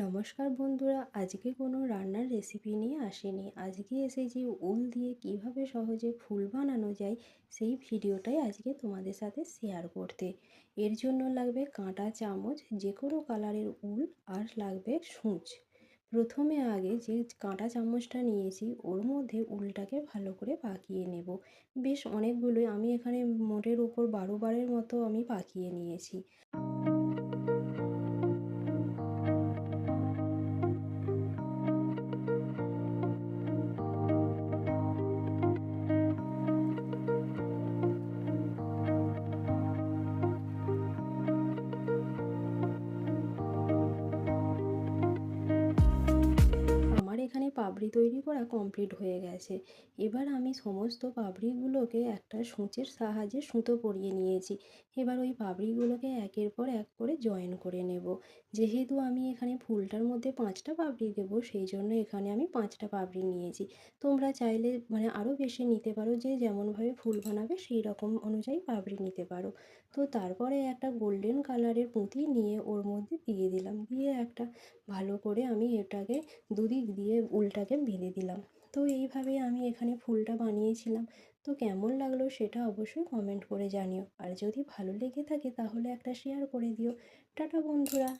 নমস্কার বন্ধুরা, আজকে কোনো রান্নার রেসিপি নিয়ে আসিনি। আজকে এসেছি উল দিয়ে কিভাবে সহজে ফুল বানানো যায় সেই ভিডিওটাই আজকে তোমাদের সাথে শেয়ার করতে। এর জন্য লাগবে কাঁটা চামচ, যে কোনো কালারের উল, আর লাগবে সূচ। প্রথমে আগে যে কাঁটা চামচটা নিয়েছি ওর মধ্যে উলটাকে ভালো করে পাকিয়ে নেব। বেশ অনেকগুলোই, আমি এখানে মোটের উপর 12 বারের মতো আমি পাকিয়ে নিয়েছি। আমার এখানে পাপড়ি তৈরি করা কমপ্লিট হয়ে গেছে। এবার আমি সমস্ত পাপড়িগুলোকে একটা সূচের সাহায্যে সুতো পরিয়ে নিয়েছি। এবার ওই পাপড়িগুলোকে একের পর এক করে জয়েন করে নেব। যেহেতু আমি এখানে ফুলটার মধ্যে 5টা পাপড়ি দেবো, সেই জন্য এখানে আমি 5টা পাপড়ি নিয়েছি। তোমরা চাইলে আরও বেশি নিতে পারো, যে যেমনভাবে ফুল বানাবে সেই রকম অনুযায়ী পাপড়ি নিতে পারো। তো তারপরে একটা গোল্ডেন কালারের পুঁতি নিয়ে ওর মধ্যে দিয়ে দিলাম, দিয়ে একটা ভালো করে আমি এটাকে দুদিক দিয়ে উলটাকে বেঁধে দিলাম। তো এইভাবে আমি এখানে ফুলটা বানিয়েছিলাম। তো কেমন লাগলো সেটা অবশ্যই কমেন্ট করে জানিও, আর যদি ভালো লেগে থাকে তাহলে একটা শেয়ার করে দিও। টাটা বন্ধুরা।